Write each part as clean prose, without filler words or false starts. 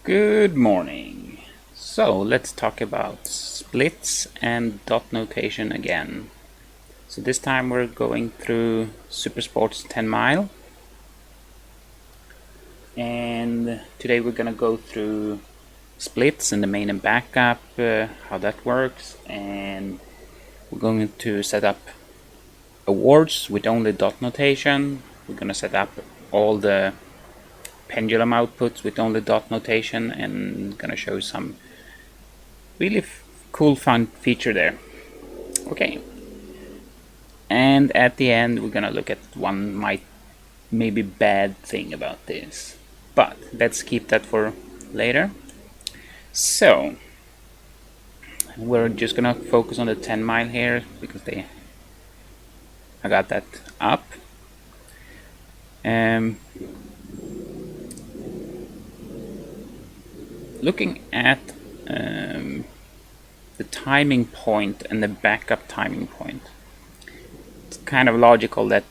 Good morning. So let's talk about splits and dot notation again. So this time we're going through Super Sports 10 mile, and today we're gonna go through splits and the main and backup, how that works, and we're going to set up awards with only dot notation. We're gonna set up all the pendulum outputs with only dot notation, and gonna show some really cool fun feature there. Okay, and at the end we're gonna look at one maybe bad thing about this, but let's keep that for later. So we're just gonna focus on the 10 mile here because I got that up. Looking at the timing point and the backup timing point, it's kind of logical that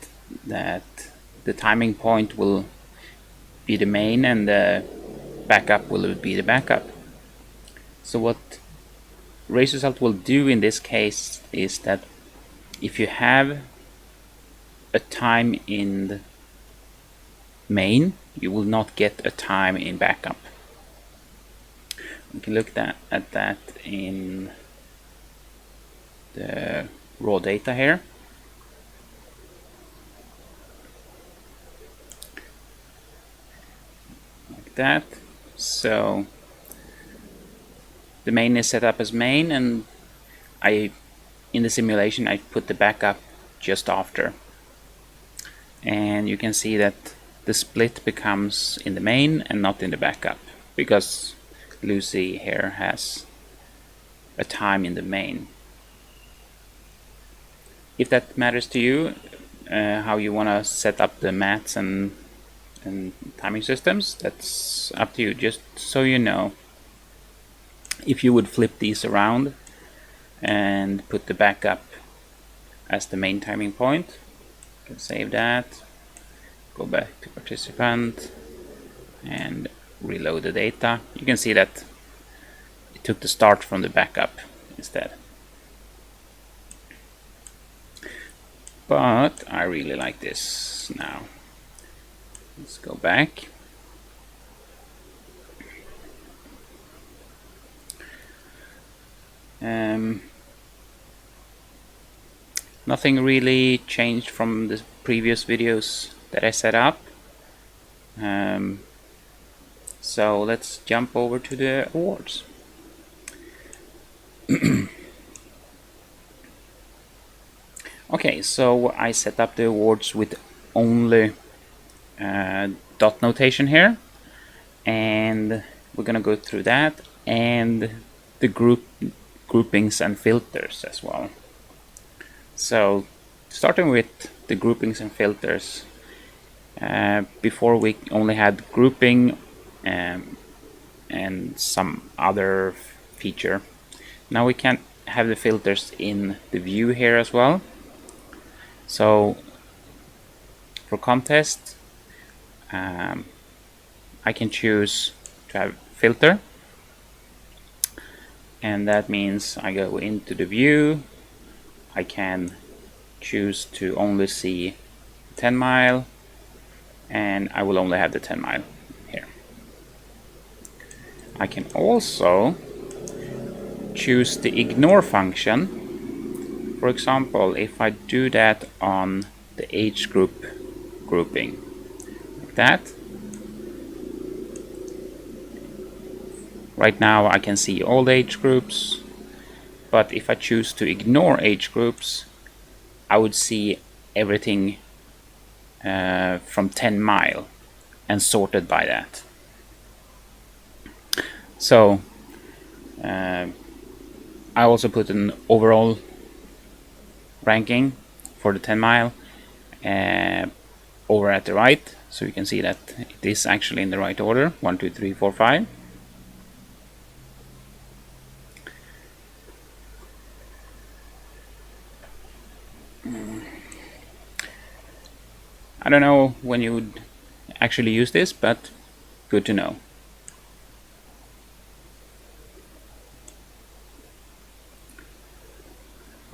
the timing point will be the main and the backup will be the backup. So what race result will do in this case is that if you have a time in the main, you will not get a time in backup. We can look at that in the raw data here. Like that. So the main is set up as main, and in the simulation I put the backup just after, and you can see that the split becomes in the main and not in the backup because Lucy here has a time in the main. If that matters to you, how you want to set up the maths and timing systems, that's up to you. Just so you know, if you would flip these around and put the backup as the main timing point, you can save that, go back to participant and reload the data. You can see that it took the start from the backup instead. But I really like this now. Let's go back. Nothing really changed from the previous videos that I set up. So let's jump over to the awards. Okay, so I set up the awards with only dot notation here, and we're gonna go through that and the groupings and filters as well. So starting with the groupings and filters, before we only had grouping and some other feature. Now we can have the filters in the view here as well. So for contest, I can choose to have filter, and that means I go into the view. I can choose to only see 10 mile, and I will only have the 10 mile here. I can also choose the ignore function. For example, if I do that on the age group grouping, like that, right now I can see all the age groups, but if I choose to ignore age groups, I would see everything from 10 mile and sorted by that. So I also put an overall ranking for the 10 mile over at the right, so you can see that it is actually in the right order: 1, 2, 3, 4, 5. I don't know when you would actually use this, but good to know.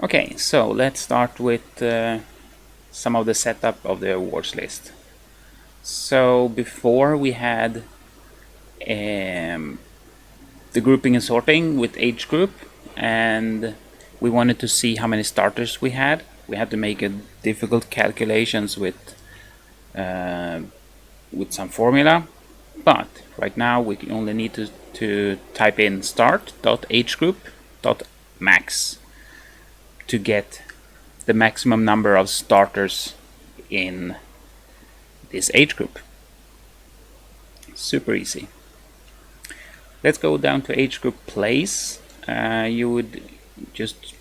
Okay, so let's start with some of the setup of the awards list. So before we had the grouping and sorting with age group, and we wanted to see how many starters we had. We had to make a difficult calculations with some formula, but right now we only need to type in start.agegroup.max to get the maximum number of starters in this age group. Super easy. Let's go down to age group place. You would just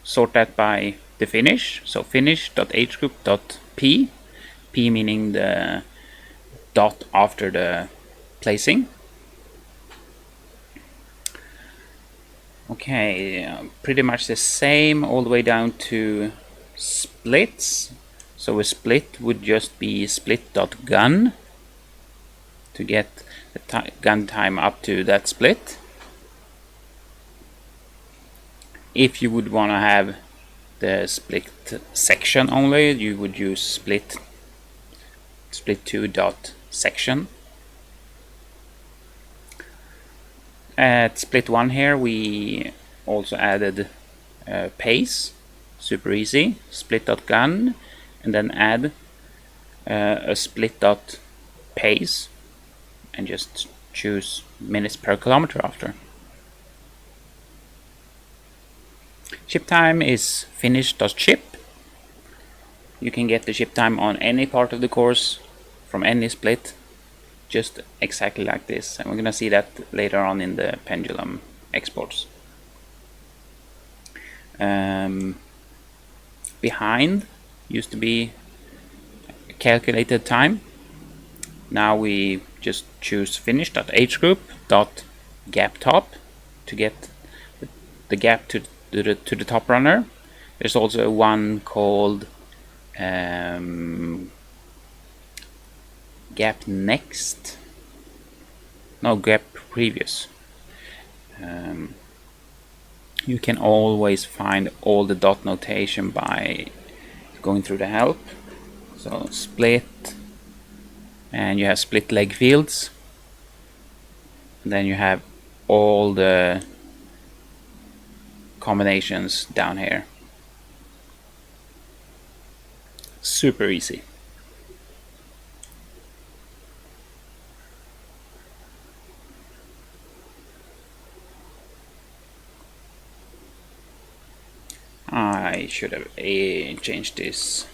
sort that by the finish. So finish.agegroup.p, p meaning the dot after the placing. Okay, pretty much the same all the way down to splits. So a split would just be split.gun to get the gun time up to that split. If you would want to have the split section only, you would use split2.section. At split 1 here we also added pace, super easy, split.gun, and then add a split.pace and just choose minutes per kilometer after. Ship time is finish.ship. You can get the ship time on any part of the course from any split, just exactly like this, and we're gonna see that later on in the pendulum exports. Behind used to be calculated time. Now we just choose finish.agegroup.gaptop to get the gap to the top runner. There's also one called gap next, no, gap previous. You can always find all the dot notation by going through the help. So split, and you have split leg fields, and then you have all the combinations down here. Super easy. I should have changed this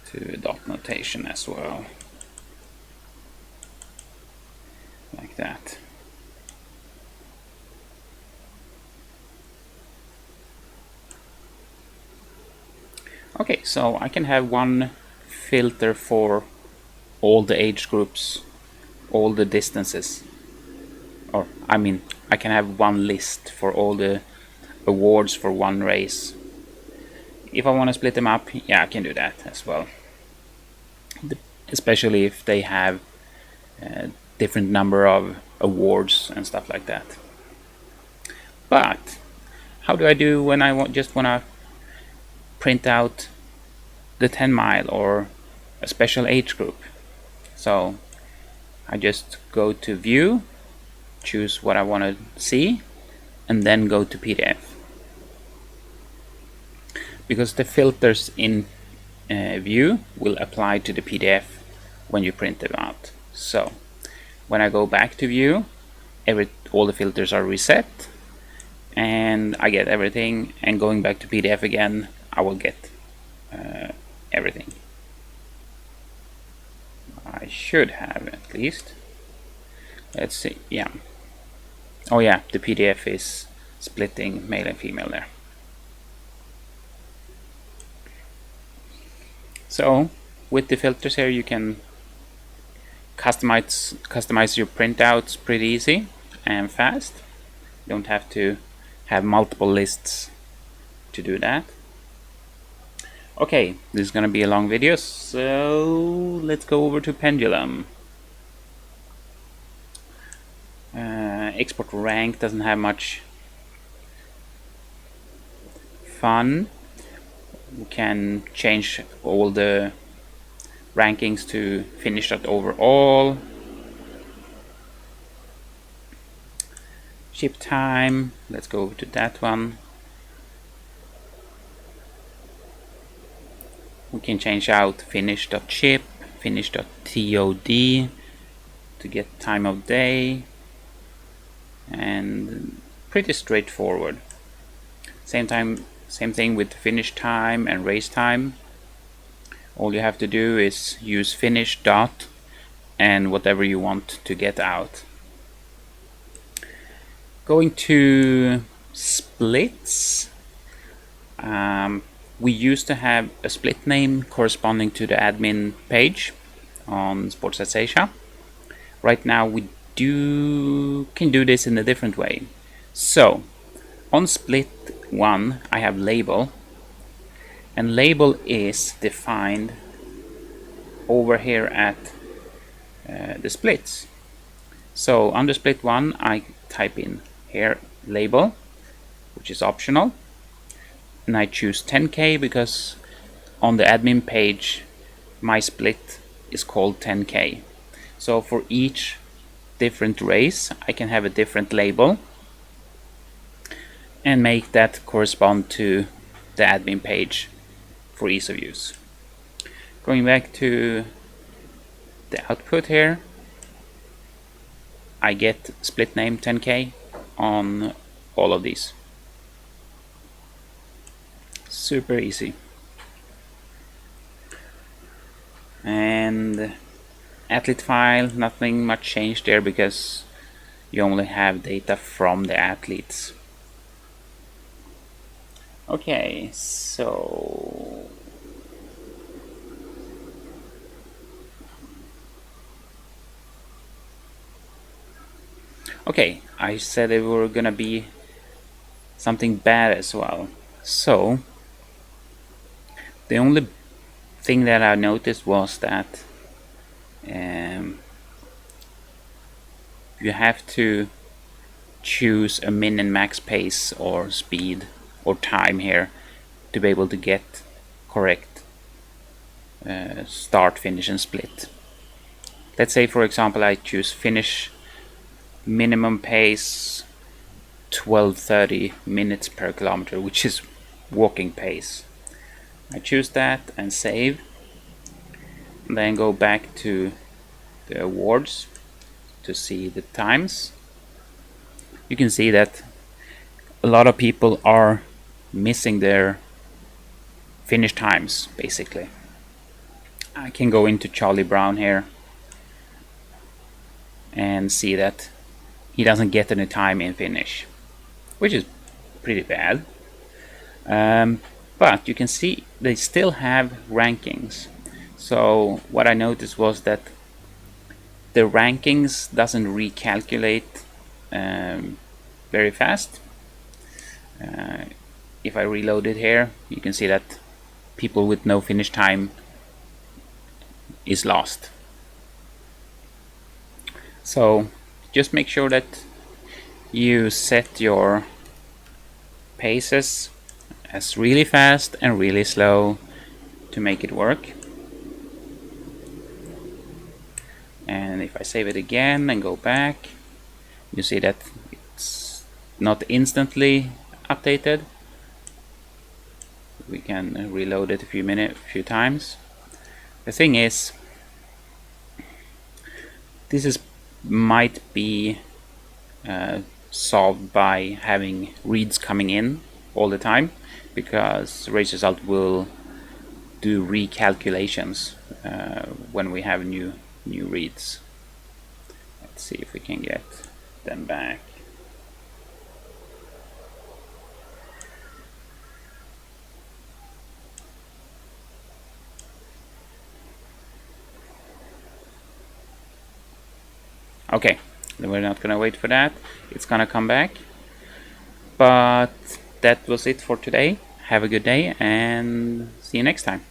to dot notation as well, like that. Okay, so I can have one filter for all the age groups, all the distances, or I mean I can have one list for all the awards for one race. If I want to split them up, yeah, I can do that as well, especially if they have different number of awards and stuff like that. But how do I do when I just want to print out the 10 mile or a special age group? So I just go to view, choose what I want to see, and then go to PDF, because the filters in view will apply to the PDF when you print them out. So when I go back to view, all the filters are reset and I get everything, and going back to PDF again, I will get everything. I should have, at least. Let's see. Yeah. Oh yeah, the PDF is splitting male and female there. So with the filters here, you can customize your printouts pretty easy and fast. You don't have to have multiple lists to do that. Okay, this is gonna be a long video, so let's go over to Pendulum. export rank doesn't have much fun. We can change all the rankings to finish.overall. Ship time, let's go to that one. We can change out finish.ship, finish.tod to get time of day, and pretty straightforward. Same thing with finish time and race time. All you have to do is use finish dot and whatever you want to get out. Going to splits. We used to have a split name corresponding to the admin page on Sports Asia. Right now we can do this in a different way. So on split 1 I have label, and label is defined over here at the splits. So under split 1 I type in here label, which is optional, and I choose 10K because on the admin page my split is called 10K. So for each different race I can have a different label and make that correspond to the admin page for ease of use. Going back to the output here, I get split name 10K on all of these. Super easy. And athlete file, nothing much changed there because you only have data from the athletes. Okay, so okay, I said it were gonna be something bad as well. So the only thing that I noticed was that you have to choose a min and max pace or speed or time here to be able to get correct start, finish and split. Let's say for example I choose finish minimum pace 12:30 minutes per kilometer, which is walking pace. I choose that and save, and then go back to the awards to see the times. You can see that a lot of people are missing their finish times basically. I can go into Charlie Brown here and see that he doesn't get any time in finish, which is pretty bad. But you can see they still have rankings. So what I noticed was that the rankings doesn't recalculate very fast. If I reload it here, you can see that people with no finish time is lost. So just make sure that you set your paces as really fast and really slow to make it work. And if I save it again and go back, you see that it's not instantly updated. We can reload it a few times. The thing is, this might be solved by having reads coming in all the time, because Race Result will do recalculations when we have new reads. Let's see if we can get them back. Okay, we're not gonna wait for that. It's gonna come back. But that was it for today. Have a good day and see you next time.